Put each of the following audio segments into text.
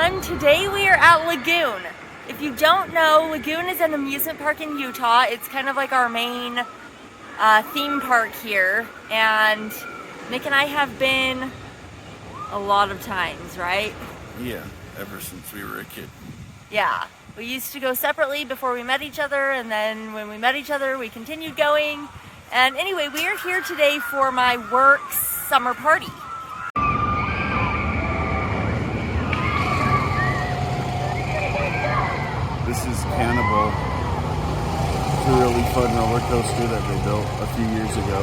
everyone. Today we are at Lagoon. If you don't know, Lagoon is an amusement park in Utah. It's kind of like our main theme park here. And Nick and I have been a lot of times, right? Yeah, ever since we were a kid. Yeah. We used to go separately before we met each other, and then when we met each other, we continued going. And anyway, we are here today for my work's summer party. This is Cannibal. It's a really fun roller coaster that they built a few years ago.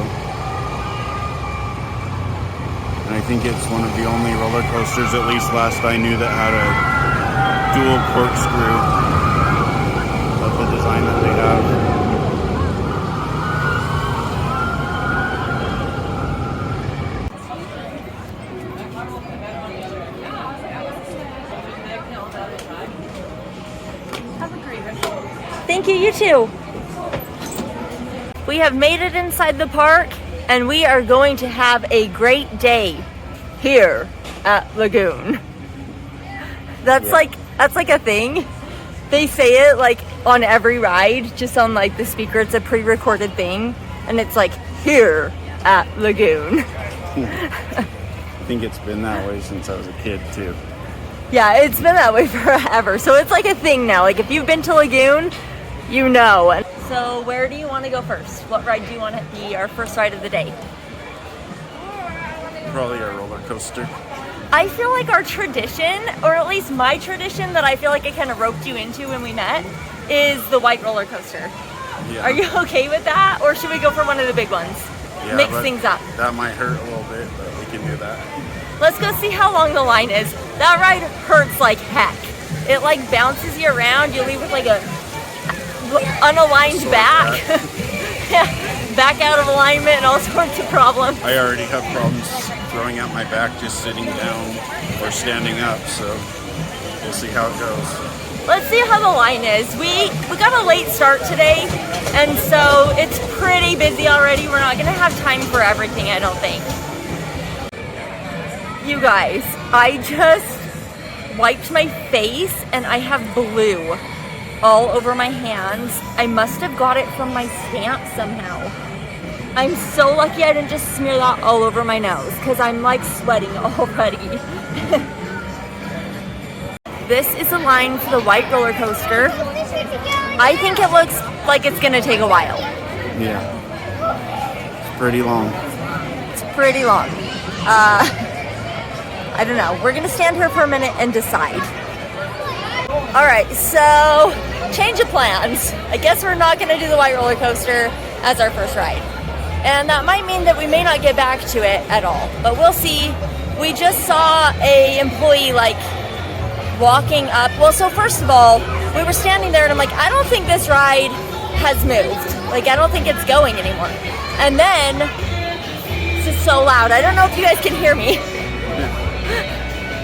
And I think it's one of the only roller coasters, at least last I knew, that had a dual corkscrew of the design that they have. Thank you, you too. We have made it inside the park and we are going to have a great day here at Lagoon. That's like a thing. They say it like on every ride, just on like the speaker. It's a pre-recorded thing and it's like here at Lagoon. I think it's been that way since I was a kid too. Yeah, it's been that way forever. So it's like a thing now. Like if you've been to Lagoon, you know. So where do you want to go first? What ride do you want to be our first ride of the day? Probably our roller coaster. I feel like our tradition, or at least my tradition that I feel like I kind of roped you into when we met, is the white roller coaster. Yeah. Are you okay with that? Or should we go for one of the big ones? Yeah, mix things up. That might hurt a little bit, but we can do that. Let's go see how long the line is. That ride hurts like heck. It like bounces you around. You leave with like a unaligned back. Yeah, back out of alignment and all sorts of problems. I already have problems throwing out my back just sitting down or standing up, so we'll see how it goes. Let's see how the line is. We got a late start today, and so it's pretty busy already. We're not gonna have time for everything, I don't think. You guys, I just wiped my face and I have blue all over my hands. I must have got it from my stamp somehow. I'm so lucky I didn't just smear that all over my nose because I'm like sweating already. This is a line for the white roller coaster. I think it looks like it's gonna take a while. Yeah, it's pretty long. It's pretty long. I don't know. We're gonna stand here for a minute and decide. All right, so change of plans. I guess we're not gonna do the white roller coaster as our first ride. And that might mean that we may not get back to it at all, but we'll see. We just saw a employee like walking up. Well, so first of all, we were standing there and I'm like, I don't think this ride has moved. Like, I don't think it's going anymore. And then, this is so loud. I don't know if you guys can hear me.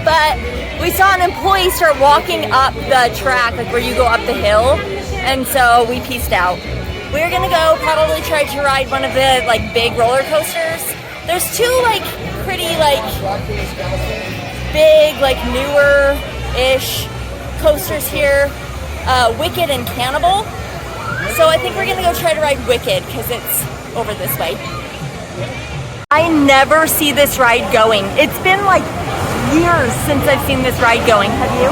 But we saw an employee start walking up the track, like where you go up the hill, and so we pieced out. We're gonna go probably try to ride one of the like big roller coasters. There's two like pretty like big like newer-ish coasters here, Wicked and Cannibal. So I think we're gonna go try to ride Wicked because it's over this way. I never see this ride going. It's been like years since I've seen this ride going. Have you?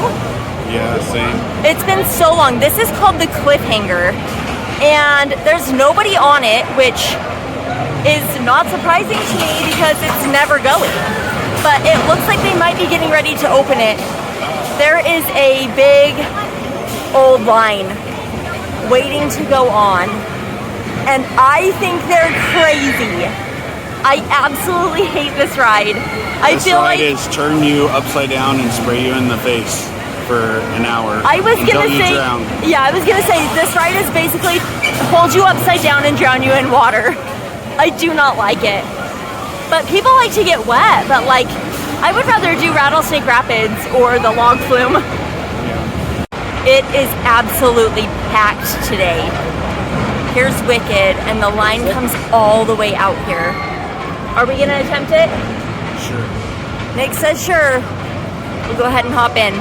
Yeah, same. It's been so long. This is called the Cliffhanger, and there's nobody on it, which is not surprising to me because it's never going. But it looks like they might be getting ready to open it. There is a big old line waiting to go on, and I think they're crazy. I absolutely hate this ride. This ride is turn you upside down and spray you in the face for an hour. I was gonna say, drown. Yeah, I was gonna say this ride is basically hold you upside down and drown you in water. I do not like it. But people like to get wet, but like, I would rather do Rattlesnake Rapids or the log flume. Yeah. It is absolutely packed today. Here's Wicked, and the line comes all the way out here. Are we gonna attempt it? Sure. Nick says sure. We'll go ahead and hop in.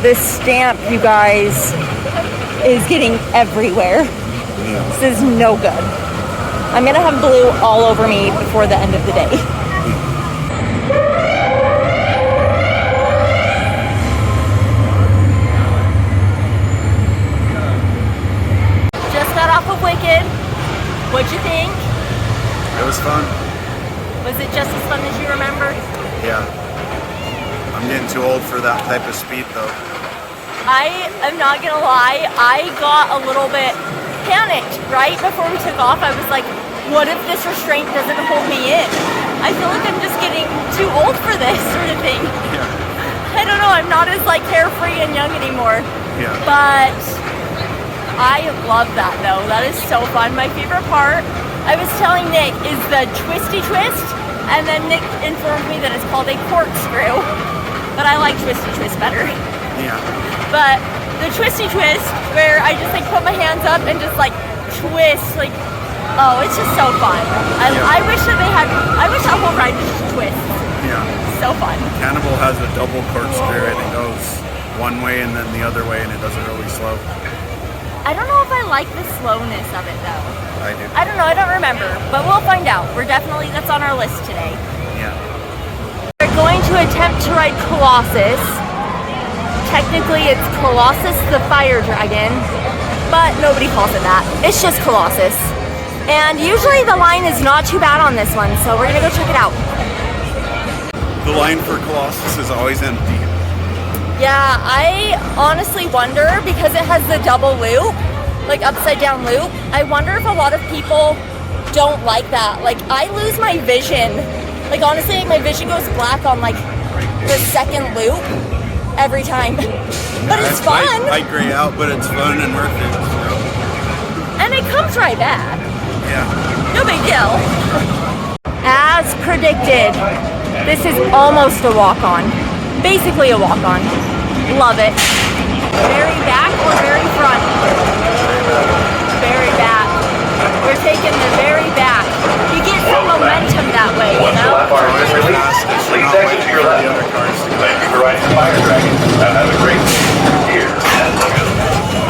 This stamp, you guys, is getting everywhere. This is no good. I'm gonna have blue all over me before the end of the day. Just got off of Wicked. What'd you think? It was fun. Was it just as fun as you remember? Yeah. I'm getting too old for that type of speed though. I am not gonna lie, I got a little bit panicked right before we took off. I was like, what if this restraint doesn't hold me in? I feel like I'm just getting too old for this sort of thing. Yeah. I don't know, I'm not as like carefree and young anymore. Yeah. But I love that though. That is so fun. My favorite part, I was telling Nick, is the twisty twist, and then Nick informed me that it's called a corkscrew. But I like twisty twist better. Yeah. But the twisty twist, where I just like put my hands up and just like twist, like, oh, it's just so fun. I wish that I wish that whole ride was just twist. Yeah. So fun. Cannibal has a double corkscrew and it goes one way and then the other way and it does it really slow. I don't know if I like the slowness of it though. I do. I don't know, I don't remember, but we'll find out. That's on our list today. Yeah. We're going to attempt to ride Colossus. Technically it's Colossus the Fire Dragon, but nobody calls it that. It's just Colossus. And usually the line is not too bad on this one, so we're gonna go check it out. The line for Colossus is always empty. Yeah, I honestly wonder, because it has the double loop, like upside down loop, I wonder if a lot of people don't like that. Like, I lose my vision. Like, honestly, my vision goes black on like the second loop every time. But it's fun. I gray out, but it's fun and worth it. So. And it comes right back. Yeah. No big deal. As predicted, this is almost a walk-on. Basically a walk-on. Love it. Very back or very front? Very back. We're taking the very back. You get some momentum that way, you know? Please exit to your left. Thank you for riding the Fire Dragon. Have a great day.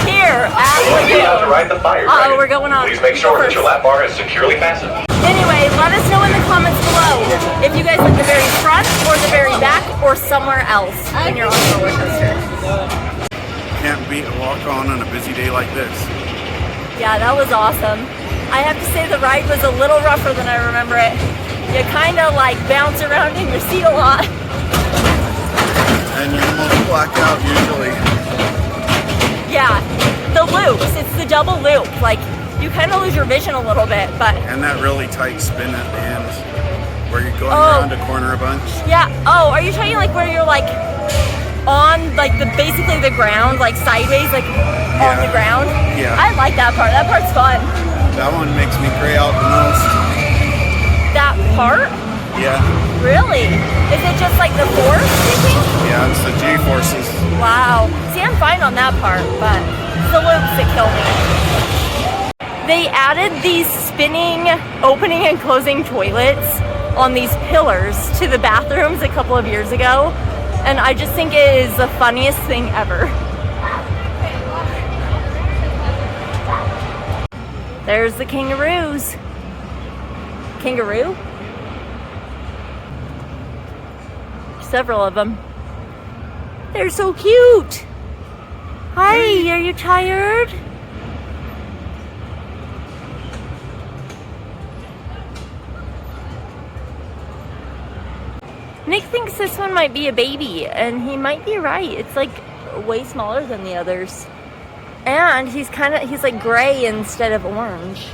Here at Lagoon. To ride the Fire Dragon. We're going on. Please make sure that your lap bar is securely fastened. Anyway, let us know in the comments below if you guys like the very front or the very back or somewhere else when you're on a roller coaster. Can't beat a walk-on on a busy day like this. Yeah, that was awesome. I have to say the ride was a little rougher than I remember it. You kind of like bounce around in your seat a lot. And you almost black out usually. Yeah, the loops, it's the double loop. Like, you kind of lose your vision a little bit, but... And that really tight spin at the end where you're going around a corner a bunch. Yeah, oh, are you talking like where you're like on like basically the ground, like sideways, like on the ground? Yeah. I like that part. That part's fun. That one makes me gray out the most. That part? Yeah. Really? Is it just like the force, you think? Yeah, it's the G-forces. Wow. See, I'm fine on that part, but it's the loops that kill me. They added these spinning opening and closing toilets on these pillars to the bathrooms a couple of years ago, and I just think it is the funniest thing ever. There's the kangaroos. Kangaroo? Several of them. They're so cute. Hi, are you tired? Nick thinks this one might be a baby, and he might be right. It's like way smaller than the others. And he's like gray instead of orange.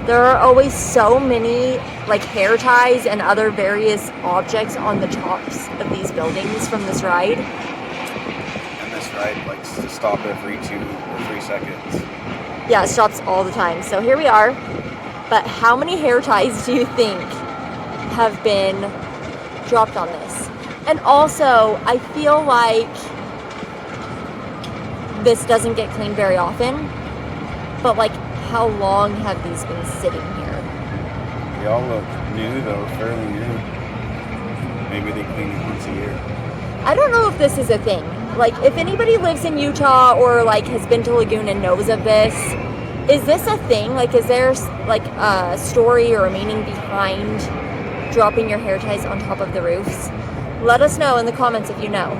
There are always so many like hair ties and other various objects on the tops of these buildings from this ride. And this ride likes to stop every 2 or 3 seconds. Yeah, it stops all the time. So here we are. But how many hair ties do you think have been dropped on this? And also, I feel like this doesn't get cleaned very often. But like, how long have these been sitting here? They all look new though, fairly new. Maybe they clean it once a year. I don't know if this is a thing. Like, if anybody lives in Utah or like has been to Lagoon and knows of this, is this a thing? Like, is there like a story or a meaning behind dropping your hair ties on top of the roofs? Let us know in the comments if you know.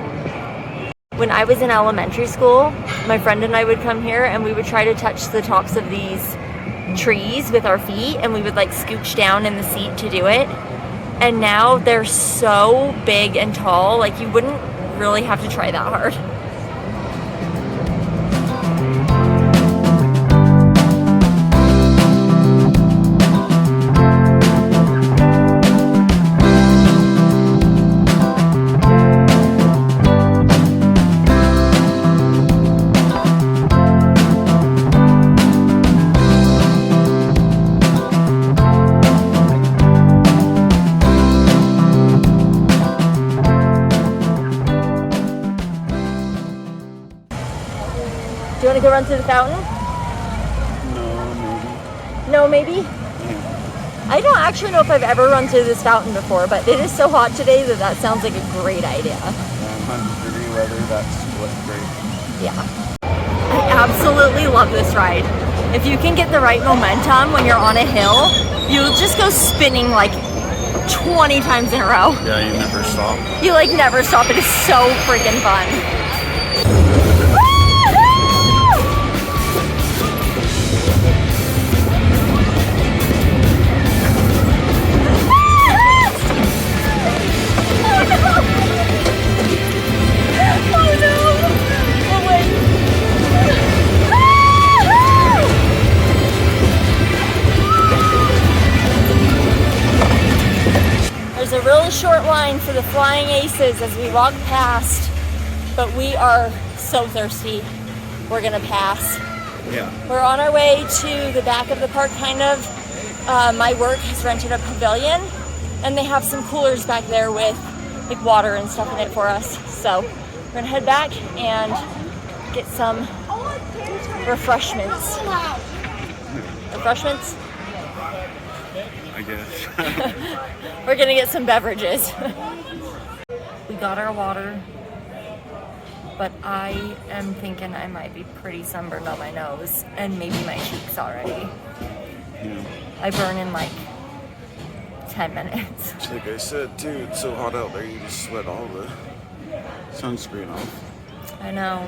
When I was in elementary school, my friend and I would come here and we would try to touch the tops of these trees with our feet, and we would like scooch down in the seat to do it. And now they're so big and tall, like you wouldn't really have to try that hard. Do you want to go run through the fountain? No, maybe. No, maybe? Yeah. I don't actually know if I've ever run through this fountain before, but it is so hot today that sounds like a great idea. 100-degree weather, that's great. Yeah. I absolutely love this ride. If you can get the right momentum when you're on a hill, you'll just go spinning like 20 times in a row. Yeah, you never stop. You like never stop. It is so freaking fun. There's a really short line for the flying aces as we walk past, but we are so thirsty. We're gonna pass. Yeah. We're on our way to the back of the park, kind of. My work has rented a pavilion, and they have some coolers back there with like water and stuff in it for us. So we're gonna head back and get some refreshments. Refreshments? I guess. We're gonna get some beverages. We got our water, but I am thinking I might be pretty sunburned on my nose and maybe my cheeks already. Yeah. I burn in like 10 minutes. Like I said too, it's so hot out there you just sweat all the sunscreen off. I know.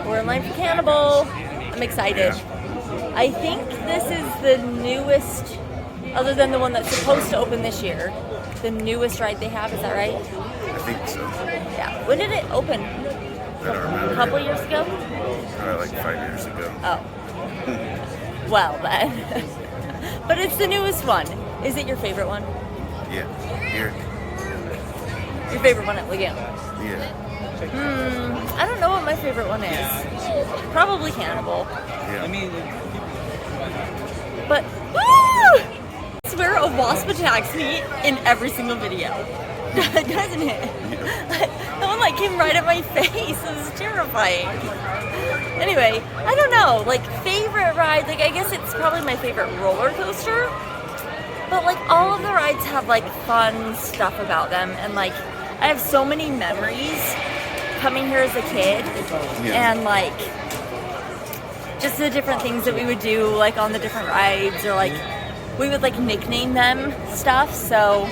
We're in line for Cannibal. I'm excited. Yeah. I think this is the newest, other than the one that's supposed to open this year, the newest ride they have, is that right? I think so. Yeah. When did it open? I don't remember. A couple years ago? Like 5 years ago. Oh. Well then. But it's the newest one. Is it your favorite one? Yeah. Here. Your favorite one at Lagoon? Yeah. I don't know what my favorite one is. Probably Cannibal. Yeah. But, I swear a wasp attacks me in every single video. Doesn't it? Yeah. That one like came right at my face. It was terrifying. Anyway, I don't know. Like, favorite ride, like I guess it's probably my favorite roller coaster. But like all of the rides have like fun stuff about them, and like I have so many memories coming here as a kid. Yeah. And like just the different things that we would do like on the different rides, or like we would like nickname them stuff. So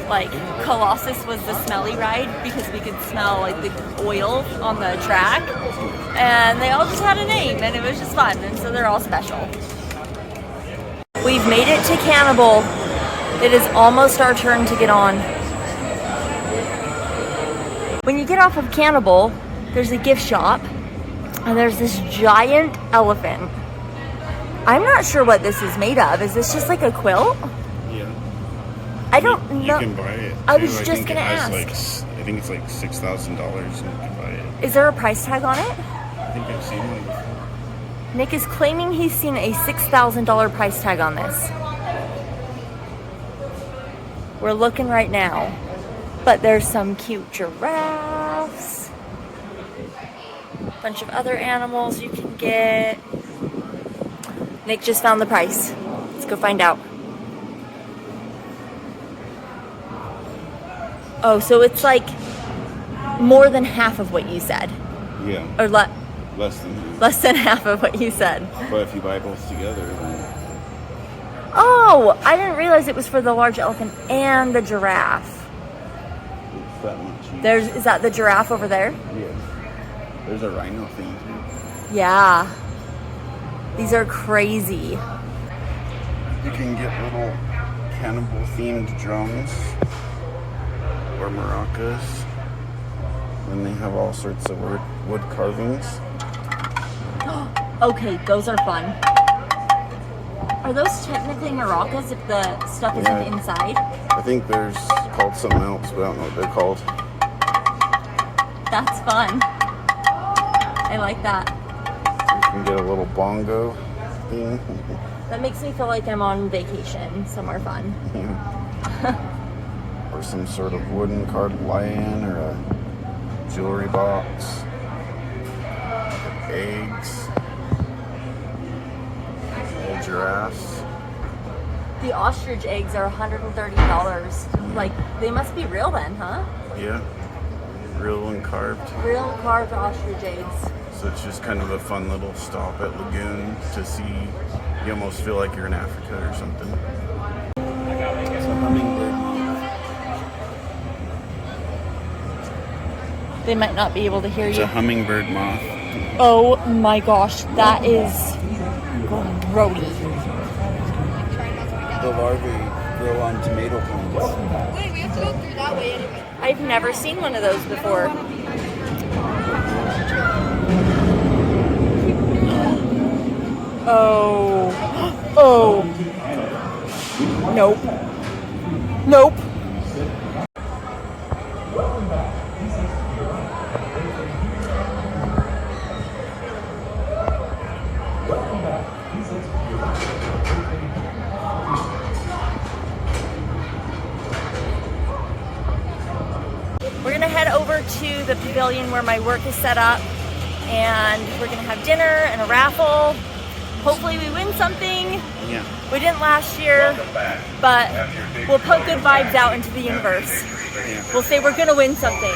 like Colossus was the smelly ride because we could smell like the oil on the track, and they all just had a name and it was just fun, and so they're all special. We've made it to Cannibal. It is almost our turn to get on. When you get off of Cannibal, there's a gift shop, and there's this giant elephant. I'm not sure what this is made of. Is this just like a quilt? Yeah. I don't know. You can buy it. I too. was just think gonna it has, ask. I think it's like $6,000 and you can buy it. Is there a price tag on it? I think I've seen one before. Nick is claiming he's seen a $6,000 price tag on this. We're looking right now. But there's some cute giraffes. A bunch of other animals you can get. Nick just found the price. Let's go find out. Oh, so it's like more than half of what you said. Yeah. Or Less than half of what you said. But if you buy both together, then Oh, I didn't realize it was for the large elephant and the giraffe. it's that much. Is that the giraffe over there? Yeah. There's a rhino thing too. Yeah. These are crazy. You can get little cannibal themed drums or maracas. And they have all sorts of wood carvings. Okay, those are fun. Are those technically maracas if the stuff isn't inside? I think there's called something else, but I don't know what they're called. That's fun. I like that. You can get a little bongo thing. That makes me feel like I'm on vacation somewhere fun. Or some sort of wooden carved lion or a jewelry box. Eggs. Little giraffes. The ostrich eggs are $130. Like, they must be real then, huh? Yeah. Real and carved. Real carved ostrich eggs. So it's just kind of a fun little stop at Lagoon to see. You almost feel like you're in Africa or something. It's a hummingbird moth. They might not be able to hear It's you. a hummingbird moth. Oh my gosh, that is grody. The larvae grow on tomato plants. Wait, we have to go through that way anyway. I've never seen one of those before. Oh. Oh. Nope. Nope. We're gonna head over to the pavilion where my work is set up, and we're gonna have dinner and a raffle. Hopefully we win something. Yeah. We didn't last year, but we'll put good vibes out into the universe. Yeah. We'll say we're gonna win something,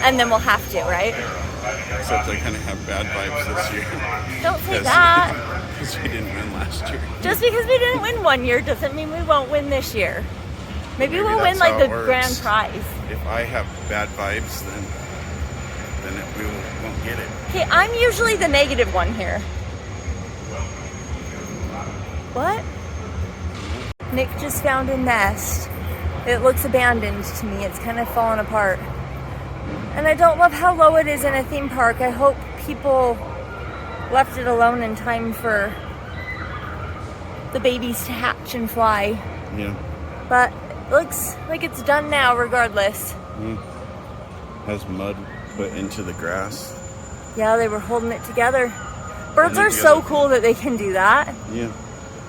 and then we'll have to, right? Except I kind of have bad vibes this year. Don't say that. Because we didn't win last year. Just because we didn't win one year doesn't mean we won't win this year. Maybe we'll win that's like how the it works. grand prize. If I have bad vibes, then we won't get it. Okay, I'm usually the negative one here. What? Nick just found a nest. It looks abandoned to me. It's kind of fallen apart. And I don't love how low it is in a theme park. I hope people left it alone in time for the babies to hatch and fly. Yeah. But it looks like it's done now regardless. Has mud put into the grass. Yeah, they were holding it together. Birds Holding it are so together. cool that they can do that. Yeah.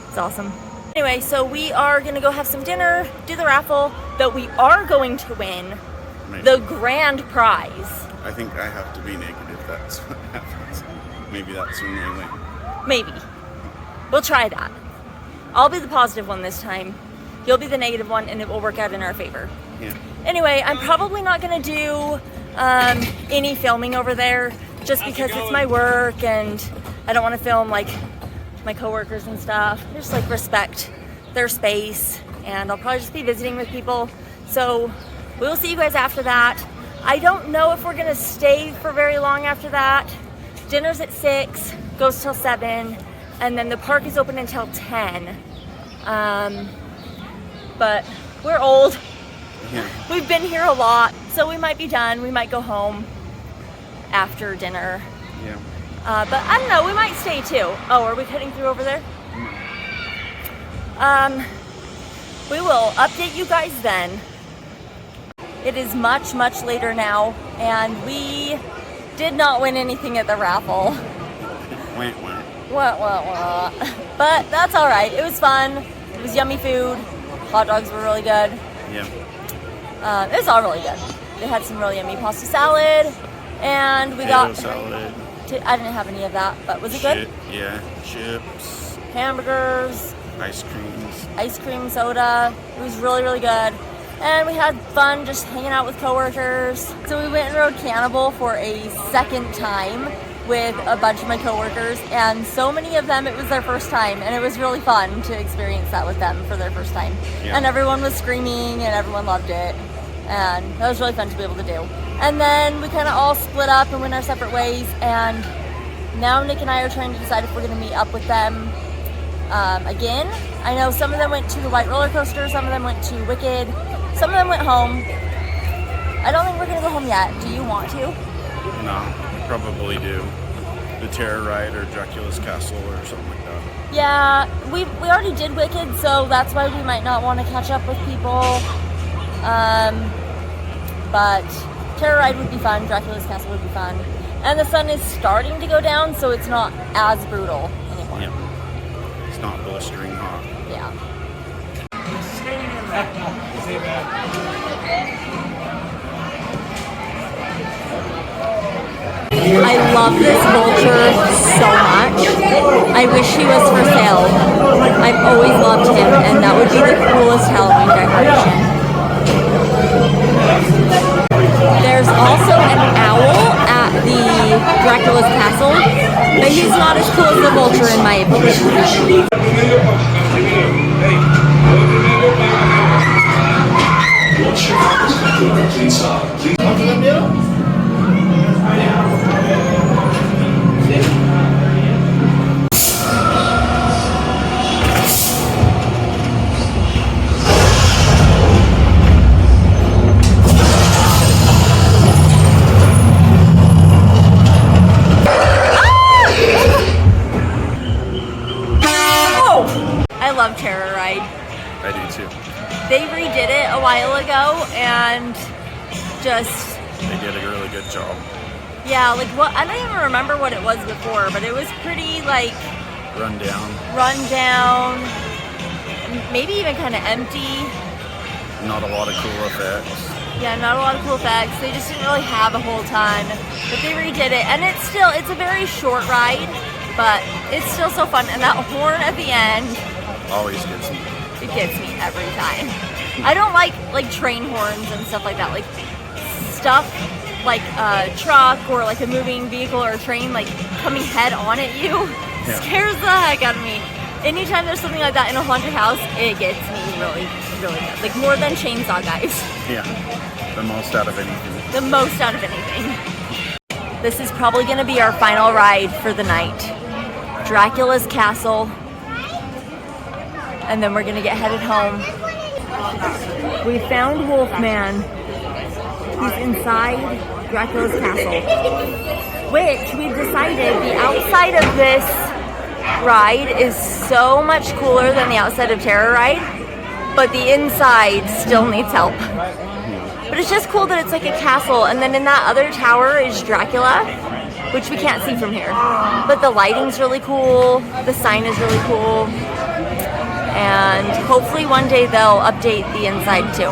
It's awesome. Anyway, so we are gonna go have some dinner, do the raffle, that we are going to win Maybe. the grand prize. I think I have to be negative. That's what happens. Maybe that's when we win. Maybe. We'll try that. I'll be the positive one this time. You'll be the negative one, and it will work out in our favor. Yeah. Anyway, I'm probably not gonna do any filming over there just because it's my work and I don't want to film like my coworkers and stuff. Just like respect their space, and I'll probably just be visiting with people. So we'll see you guys after that. I don't know if we're gonna stay for very long after that. Dinner's at 6, goes till 7, and then the park is open until 10. But we're old. Yeah. We've been here a lot, so we might be done. We might go home after dinner. Yeah. But I don't know, we might stay too. Oh, are we cutting through over there? We will update you guys then. It is much, much later now, and we did not win anything at the raffle. Wah. But that's all right. It was fun. It was yummy food. Hot dogs were really good. Yeah. It was all really good. They had some really yummy pasta salad, and we got salad. I didn't have any of that, but was it good? Yeah, chips, hamburgers, ice cream, soda. It was really, really good. And we had fun just hanging out with coworkers. So we went and rode Cannibal for a second time with a bunch of my coworkers, and so many of them, it was their first time, and it was really fun to experience that with them for their first time. Yeah. And everyone was screaming and everyone loved it, and that was really fun to be able to do. And then we kind of all split up and went our separate ways, and now Nick and I are trying to decide if we're going to meet up with them again. I know some of them went to the White roller coaster, some of them went to Wicked, some of them went home. I don't think we're going to go home yet. Do you want to? No, probably do. The Terror Ride or Dracula's Castle or something like that. Yeah, we already did Wicked, so that's why we might not want to catch up with people. But Terror Ride would be fun, Dracula's Castle would be fun. And the sun is starting to go down, so it's not as brutal anymore. Yeah. It's not blistering hot. Yeah. I love this vulture so much. I wish he was for sale. I've always loved him, and that would be the coolest Halloween decoration. There's also an owl at the Dracula's Castle, but he's not as cool as the vulture in my opinion. I love Terror Ride. I do too. They redid it a while ago, and they did a really good job. Yeah, like what I don't even remember what it was before, but it was pretty like run down, maybe even kind of empty. Not a lot of cool effects. Yeah, not a lot of cool effects. They just didn't really have a whole ton, but they redid it, and it's a very short ride, but it's still so fun. And that horn at the end always gets me. It gets me every time. I don't like train horns and stuff like that. Like stuff like a truck or like a moving vehicle or a train like coming head on at you scares the heck out of me. Anytime there's something like that in a haunted house, it gets me really, really good. Like more than Chainsaw Guys. Yeah, the most out of anything. The most out of anything. This is probably going to be our final ride for the night. Dracula's Castle. And then we're gonna get headed home. We found Wolfman. He's inside Dracula's Castle, which we've decided the outside of this ride is so much cooler than the outside of Terror Ride, but the inside still needs help. But it's just cool that it's like a castle, and then in that other tower is Dracula, which we can't see from here. But the lighting's really cool, the sign is really cool. And hopefully one day they'll update the inside too.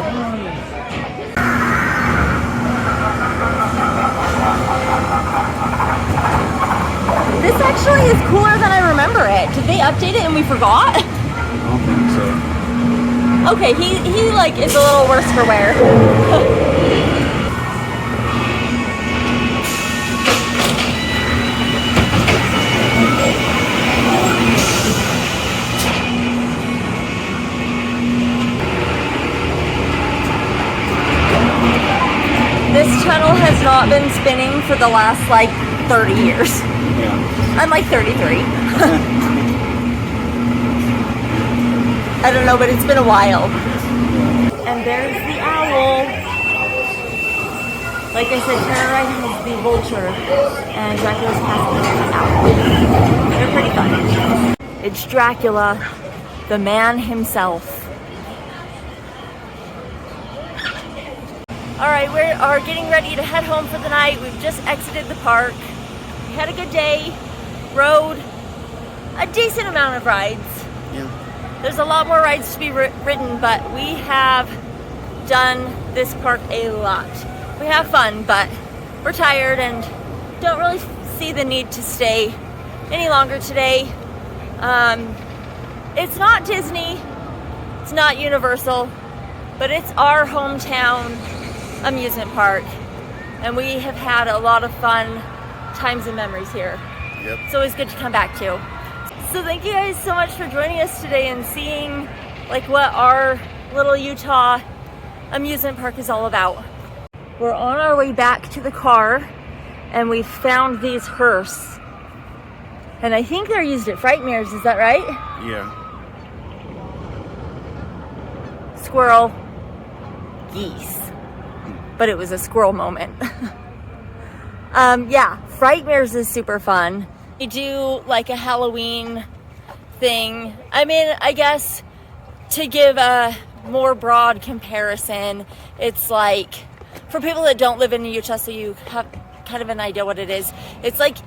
This actually is cooler than I remember it. Did they update it and we forgot? I don't think so. Okay, he like is a little worse for wear. This tunnel has not been spinning for the last like 30 years. Yeah. I'm like 33. I don't know, but it's been a while. And there's the owl. Like I said, terrorizing is the vulture, and Dracula's casting it out. They're pretty fun. It's Dracula, the man himself. All right, we are getting ready to head home for the night. We've just exited the park. We had a good day, rode a decent amount of rides. Yeah. There's a lot more rides to be ridden, but we have done this park a lot. We have fun, but we're tired and don't really see the need to stay any longer today. It's not Disney, it's not Universal, but it's our hometown amusement park, and we have had a lot of fun times and memories here. Yep. It's always good to come back to. So thank you guys so much for joining us today and seeing like what our little Utah amusement park is all about. We're on our way back to the car, and we found these hearse, and I think they're used at Frightmares. Is that right? Yeah. Squirrel, geese, but it was a squirrel moment. Yeah, Frightmares is super fun. We do like a Halloween thing. I mean, I guess to give a more broad comparison, it's like, for people that don't live in Utah, so you have kind of an idea what it is, it's like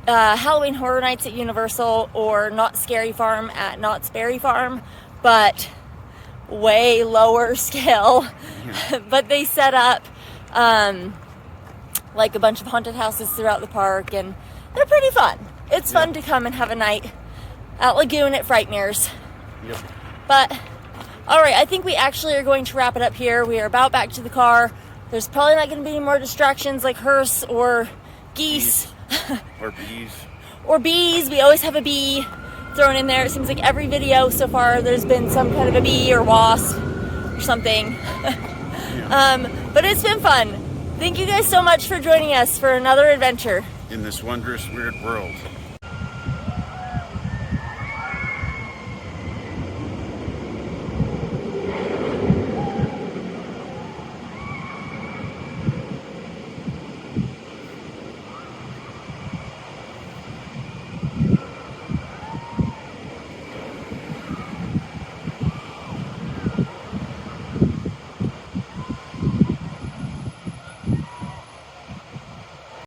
Halloween Horror Nights at Universal or Not Scary Farm at Knott's Berry Farm, but way lower scale. Yeah. But they set up like a bunch of haunted houses throughout the park, and they're pretty fun. It's fun to come and have a night at Lagoon at Frightmares. Yep. But all right, I think we actually are going to wrap it up here. We are about back to the car. There's probably not going to be any more distractions like hearse or geese. Or bees. Or bees. We always have a bee thrown in there. It seems like every video so far there's been some kind of a bee or wasp or something. But it's been fun. Thank you guys so much for joining us for another adventure In this wondrous weird world.